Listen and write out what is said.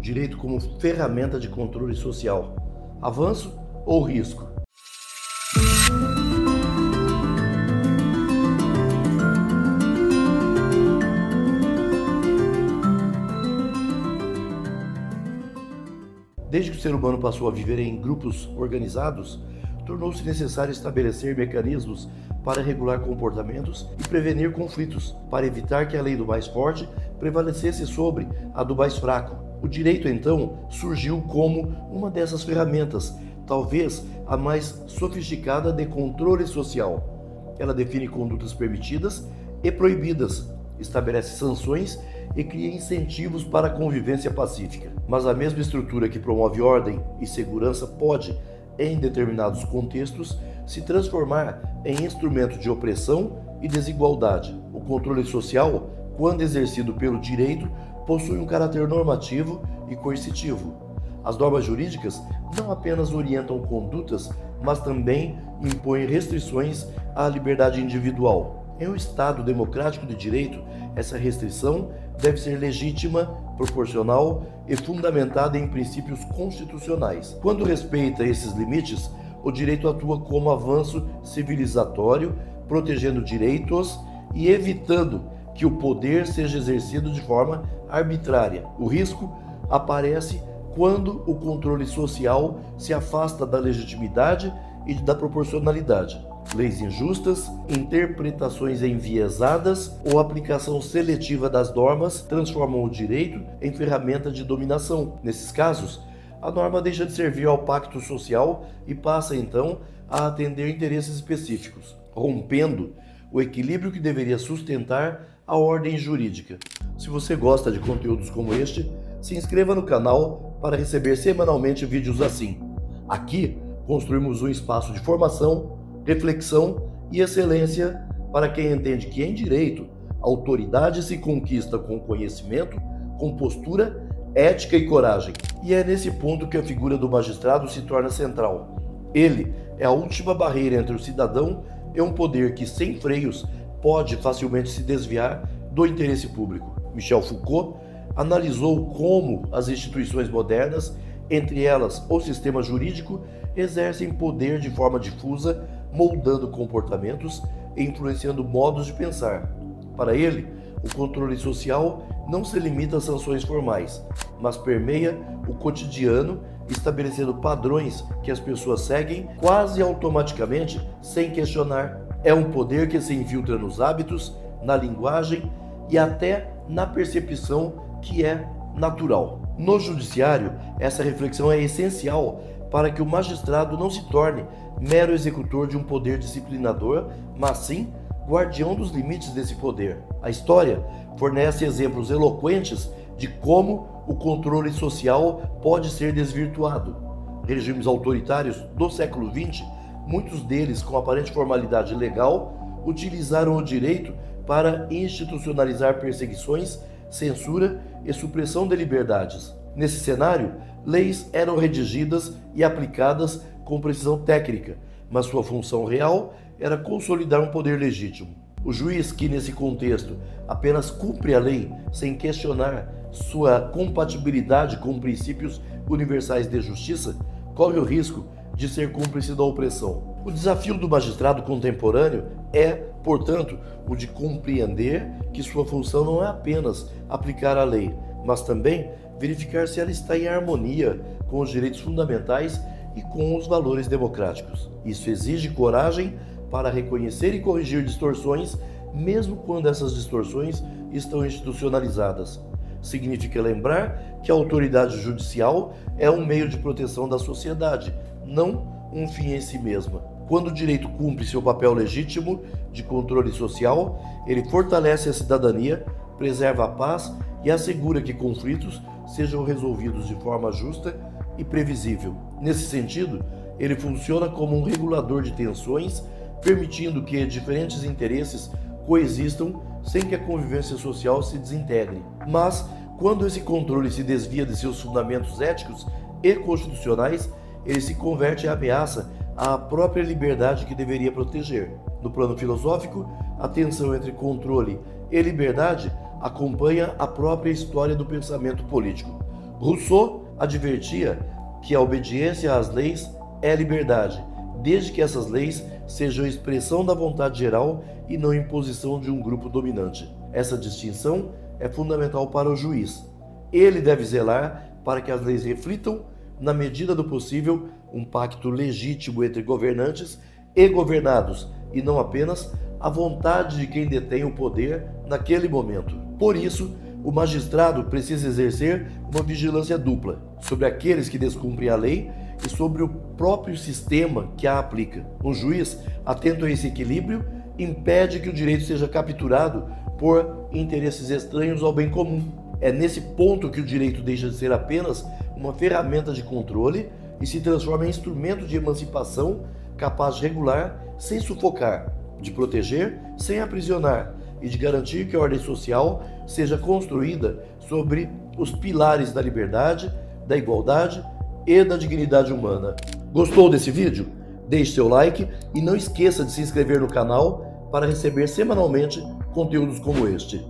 direito como ferramenta de controle social. Avanço ou risco? Desde que o ser humano passou a viver em grupos organizados, tornou-se necessário estabelecer mecanismos para regular comportamentos e prevenir conflitos, para evitar que a lei do mais forte prevalecesse sobre a do mais fraco. O direito, então, surgiu como uma dessas ferramentas, talvez a mais sofisticada de controle social. Ela define condutas permitidas e proibidas, estabelece sanções e cria incentivos para a convivência pacífica. Mas a mesma estrutura que promove ordem e segurança pode, em determinados contextos, se transformar em instrumento de opressão e desigualdade. O controle social, quando exercido pelo direito, possui um caráter normativo e coercitivo. As normas jurídicas não apenas orientam condutas, mas também impõem restrições à liberdade individual. Em um Estado democrático de direito, essa restrição deve ser legítima, proporcional e fundamentada em princípios constitucionais. Quando respeita esses limites, o direito atua como avanço civilizatório, protegendo direitos e evitando que o poder seja exercido de forma arbitrária. O risco aparece quando o controle social se afasta da legitimidade e da proporcionalidade. Leis injustas, interpretações enviesadas ou aplicação seletiva das normas transformam o direito em ferramenta de dominação. Nesses casos, a norma deixa de servir ao pacto social e passa, então, a atender interesses específicos, rompendo o equilíbrio que deveria sustentar a ordem jurídica. Se você gosta de conteúdos como este, se inscreva no canal para receber semanalmente vídeos assim. Aqui, construímos um espaço de formação, reflexão e excelência para quem entende que em direito, a autoridade se conquista com conhecimento, com postura, ética e coragem. E é nesse ponto que a figura do magistrado se torna central. Ele é a última barreira entre o cidadão e um poder que, sem freios, pode facilmente se desviar do interesse público. Michel Foucault analisou como as instituições modernas, entre elas o sistema jurídico, exercem poder de forma difusa, moldando comportamentos e influenciando modos de pensar. Para ele, o controle social não se limita a sanções formais, mas permeia o cotidiano, estabelecendo padrões que as pessoas seguem quase automaticamente, sem questionar. É um poder que se infiltra nos hábitos, na linguagem e até na percepção que é natural. No judiciário, essa reflexão é essencial para que o magistrado não se torne mero executor de um poder disciplinador, mas sim guardião dos limites desse poder. A história fornece exemplos eloquentes de como o controle social pode ser desvirtuado. Regimes autoritários do século XX, muitos deles com aparente formalidade legal, utilizaram o direito para institucionalizar perseguições, censura e supressão de liberdades. Nesse cenário, leis eram redigidas e aplicadas com precisão técnica, mas sua função real era consolidar um poder legítimo. O juiz que, nesse contexto, apenas cumpre a lei sem questionar sua compatibilidade com princípios universais de justiça, corre o risco de ser cúmplice da opressão. O desafio do magistrado contemporâneo é, portanto, o de compreender que sua função não é apenas aplicar a lei, mas também verificar se ela está em harmonia com os direitos fundamentais e com os valores democráticos. Isso exige coragem para reconhecer e corrigir distorções, mesmo quando essas distorções estão institucionalizadas. Significa lembrar que a autoridade judicial é um meio de proteção da sociedade, não um fim em si mesma. Quando o direito cumpre seu papel legítimo de controle social, ele fortalece a cidadania, preserva a paz e assegura que conflitos sejam resolvidos de forma justa e previsível. Nesse sentido, ele funciona como um regulador de tensões, permitindo que diferentes interesses coexistam sem que a convivência social se desintegre. Mas, quando esse controle se desvia de seus fundamentos éticos e constitucionais, ele se converte em ameaça à própria liberdade que deveria proteger. No plano filosófico, a tensão entre controle e liberdade acompanha a própria história do pensamento político. Rousseau advertia que a obediência às leis é liberdade, desde que essas leis sejam expressão da vontade geral e não imposição de um grupo dominante. Essa distinção é fundamental para o juiz. Ele deve zelar para que as leis reflitam, na medida do possível, um pacto legítimo entre governantes e governados, e não apenas a vontade de quem detém o poder naquele momento. Por isso, o magistrado precisa exercer uma vigilância dupla sobre aqueles que descumprem a lei e sobre o próprio sistema que a aplica. Um juiz, atento a esse equilíbrio, impede que o direito seja capturado por interesses estranhos ao bem comum. É nesse ponto que o direito deixa de ser apenas uma ferramenta de controle e se transforma em instrumento de emancipação capaz de regular sem sufocar, de proteger sem aprisionar e de garantir que a ordem social seja construída sobre os pilares da liberdade, da igualdade e da dignidade humana. Gostou desse vídeo? Deixe seu like e não esqueça de se inscrever no canal para receber semanalmente conteúdos como este.